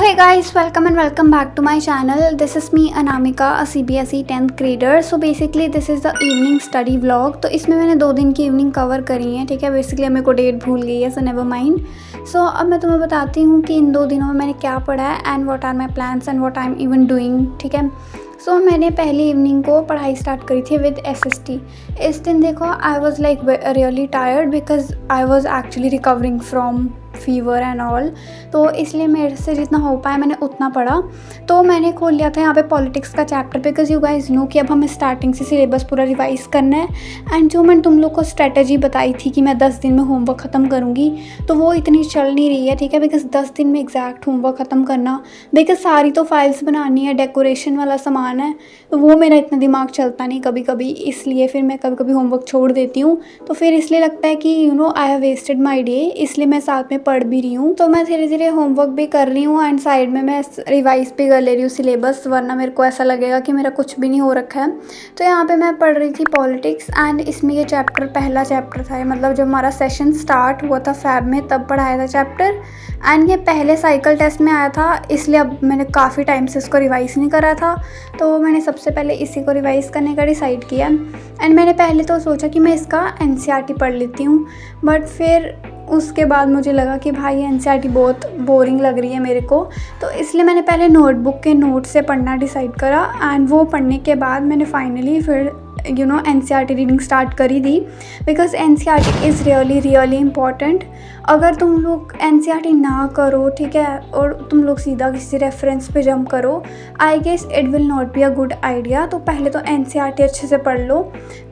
Hey guys, welcome and welcome back to my channel. This is me Anamika, a CBSE 10th grader. So basically this is the evening study vlog. तो इसमें मैंने 2 दिन की evening cover करी है, ठीक है। बेसिकली मेरे को डेट भूल गई है, सो नेवर माइंड। सो अब मैं तुम्हें बताती हूँ कि इन 2 दिनों में मैंने क्या पढ़ा है and what are my plans and what I am even doing, ठीक है। सो मैंने पहली इवनिंग को पढ़ाई स्टार्ट करी थी विद SST। इस दिन देखो I was like really tired because I was actually recovering from fever and all, तो इसलिए मेरे से जितना हो पाया मैंने उतना पढ़ा। तो मैंने खोल लिया था यहाँ पे पॉलिटिक्स का chapter because you guys know कि अब हमें स्टार्टिंग से सिलेबस पूरा रिवाइज करना है। एंड जो मैंने तुम लोग को स्ट्रेटजी बताई थी कि मैं 10 दिन में होमवर्क ख़त्म करूँगी, तो वो इतनी चल नहीं रही है, ठीक है। बिकॉज 10 दिन में एग्जैक्ट होमवर्क ख़त्म करना, बिकॉज सारी तो फाइल्स बनानी है, डेकोरेशन वाला सामान है, तो वो मेरा इतना दिमाग चलता नहीं कभी कभी, इसलिए फिर मैं कभी कभी होमवर्क छोड़ देती हूँ। तो फिर इसलिए लगता है कि you know I have wasted my day, इसलिए मैं साथ में पढ़ भी रही हूँ। तो मैं धीरे धीरे होमवर्क भी कर रही हूँ एंड साइड में मैं रिवाइज भी कर ले रही हूँ सिलेबस, वरना मेरे को ऐसा लगेगा कि मेरा कुछ भी नहीं हो रखा है। तो यहाँ पे मैं पढ़ रही थी पॉलिटिक्स एंड इसमें ये चैप्टर पहला चैप्टर था, मतलब जब हमारा सेशन स्टार्ट हुआ था फैब में तब पढ़ाया था चैप्टर। एंड ये पहले साइकिल टेस्ट में आया था, इसलिए अब मैंने काफ़ी टाइम से इसको रिवाइज नहीं करा था, तो मैंने सबसे पहले इसी को रिवाइज करने का डिसाइड किया। एंड मैंने पहले तो सोचा कि मैं इसका NCERT पढ़ लेती हूँ, बट फिर उसके बाद मुझे लगा कि भाई NCERT बहुत बोरिंग लग रही है मेरे को, तो इसलिए मैंने पहले नोटबुक के नोट से पढ़ना डिसाइड करा। एंड वो पढ़ने के बाद मैंने फाइनली फिर you know NCERT reading start करी थी because NCERT is really important. अगर तुम लोग NCERT ना करो, ठीक है, और तुम लोग सीधा किसी रेफरेंस पे जंप करो, I guess it will not be a good idea. तो पहले तो NCERT अच्छे से पढ़ लो।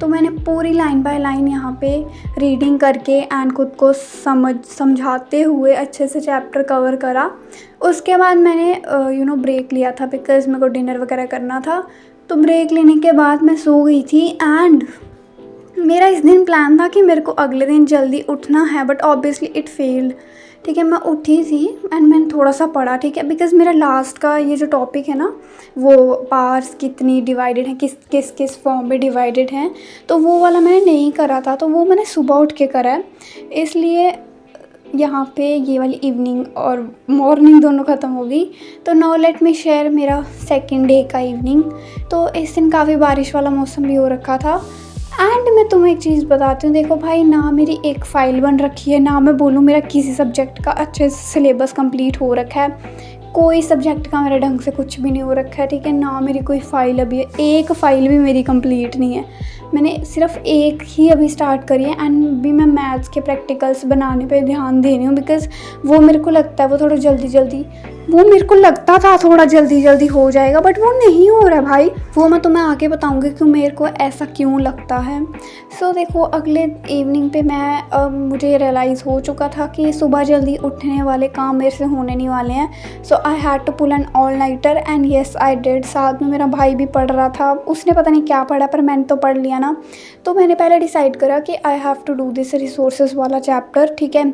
तो मैंने पूरी लाइन बाय लाइन यहाँ पे रीडिंग करके एंड खुद को समझाते हुए अच्छे से चैप्टर कवर करा। उसके बाद मैंने यू नो ब्रेक लिया था बिकॉज मेरे को डिनर वगैरह करना था। तो ब्रेक लेने के बाद मैं सो गई थी एंड मेरा इस दिन प्लान था कि मेरे को अगले दिन जल्दी उठना है, बट ऑब्वियसली इट फेल्ड, ठीक है। मैं उठी थी एंड मैंने थोड़ा सा पढ़ा, ठीक है, बिकॉज मेरा लास्ट का ये जो टॉपिक है ना, वो पार्ट्स कितनी डिवाइडेड है, किस किस फॉर्म में डिवाइडेड हैं, तो वो वाला मैंने नहीं करा था, तो वो मैंने सुबह उठ के करा है। इसलिए यहाँ पे ये वाली इवनिंग और मॉर्निंग दोनों ख़त्म हो गई। तो नाउ लेट मी शेयर मेरा सेकंड डे का इवनिंग। तो इस दिन काफ़ी बारिश वाला मौसम भी हो रखा था। एंड मैं तुम्हें एक चीज़ बताती हूँ, देखो भाई, ना मेरी एक फ़ाइल बन रखी है, ना मैं बोलूँ मेरा किसी सब्जेक्ट का अच्छे से सिलेबस कंप्लीट हो रखा है। कोई सब्जेक्ट का मेरा ढंग से कुछ भी नहीं हो रखा है, ठीक है। ना मेरी कोई फ़ाइल अभी है, एक फ़ाइल भी मेरी कंप्लीट नहीं है। मैंने सिर्फ एक ही अभी स्टार्ट करी है एंड भी मैं मैथ्स के प्रैक्टिकल्स बनाने पे ध्यान दे रही हूँ बिकॉज़ वो मेरे को लगता है वो थोड़ा जल्दी हो जाएगा, बट वो नहीं हो रहा है भाई। वो मैं तुम्हें आगे बताऊँगी कि मेरे को ऐसा क्यों लगता है। सो देखो, अगले इवनिंग पे मुझे रियलाइज़ हो चुका था कि सुबह जल्दी उठने वाले काम मेरे से होने नहीं वाले हैं। So I had to pull an all nighter and yes I did. साथ में मेरा भाई भी पढ़ रहा था, उसने पता नहीं क्या पढ़ा पर मैंने तो पढ़ लिया ना। तो मैंने पहले डिसाइड करा कि I have to do this resources वाला चैप्टर, ठीक है।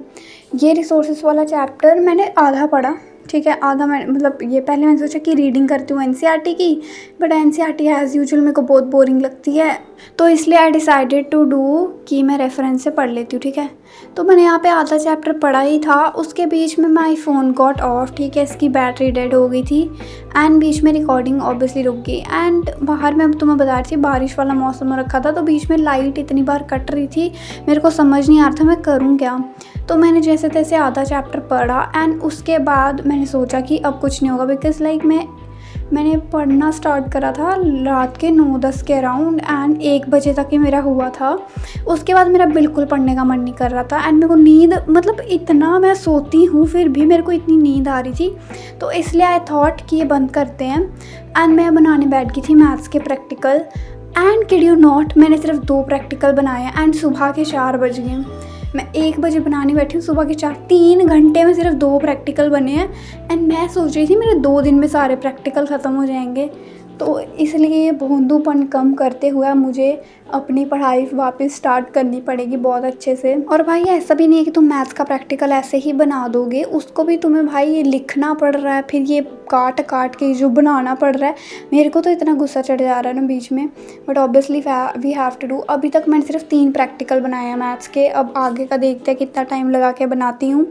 ये रिसोर्सेज वाला चैप्टर मैंने आधा पढ़ा, ठीक है, आधा मैं मतलब ये पहले मैंने सोचा कि रीडिंग करती हूँ NCERT की, बट NCERT एज़ यूजुअल मेरे को बहुत बोरिंग लगती है, तो इसलिए आई डिसाइडेड टू डू कि मैं रेफरेंस से पढ़ लेती हूँ, ठीक है। तो मैंने यहाँ पे आधा चैप्टर पढ़ा ही था, उसके बीच में माई फ़ोन गॉट ऑफ, ठीक है, इसकी बैटरी डेड हो गई थी एंड बीच में रिकॉर्डिंग ऑब्वियसली रुक गई। एंड बाहर मैं तुम्हें बता रही थी बारिश वाला मौसम हो रखा था, तो बीच में लाइट इतनी बार कट रही थी, मेरे को समझ नहीं आ रहा था मैं करूँ क्या। तो मैंने जैसे तैसे आधा चैप्टर पढ़ा एंड उसके बाद मैंने सोचा कि अब कुछ नहीं होगा बिकॉज़ लाइक मैंने पढ़ना स्टार्ट करा था रात के 9-10 के अराउंड एंड 1 बजे तक ही मेरा हुआ था। उसके बाद मेरा बिल्कुल पढ़ने का मन नहीं कर रहा था एंड मेरे को नींद, मतलब इतना मैं सोती हूँ फिर भी मेरे को इतनी नींद आ रही थी, तो इसलिए आई थॉट कि ये बंद करते हैं। एंड मैं बनाने बैठ गई थी मैथ्स के practical and kid you not, मैंने सिर्फ 2 प्रैक्टिकल बनाए एंड सुबह के 4 बज गए। मैं 1 बजे बनाने बैठी हूँ, सुबह के 3 घंटे में सिर्फ 2 प्रैक्टिकल बने हैं एंड मैं सोच रही थी मेरे 2 दिन में सारे प्रैक्टिकल ख़त्म हो जाएंगे। तो इसलिए ये भोंदूपन कम करते हुए मुझे अपनी पढ़ाई वापस स्टार्ट करनी पड़ेगी बहुत अच्छे से। और भाई ऐसा भी नहीं है कि तुम मैथ्स का प्रैक्टिकल ऐसे ही बना दोगे, उसको भी तुम्हें भाई ये लिखना पड़ रहा है, फिर ये काट काट के जो बनाना पड़ रहा है। मेरे को तो इतना गुस्सा चढ़ जा रहा है ना बीच में, but obviously we have to do. अभी तक मैंने सिर्फ 3 प्रैक्टिकल बनाए हैं मैथ्स के, अब आगे का देखते हैं कितना टाइम लगा के बनाती हूँ।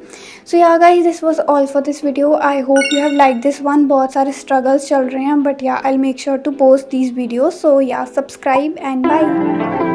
So yeah guys, this was all for this video. I hope you have like this one. बहुत सारे स्ट्रगल्स चल रहे हैं, but yeah I will make sure to post these videos. So yeah, subscribe and bye.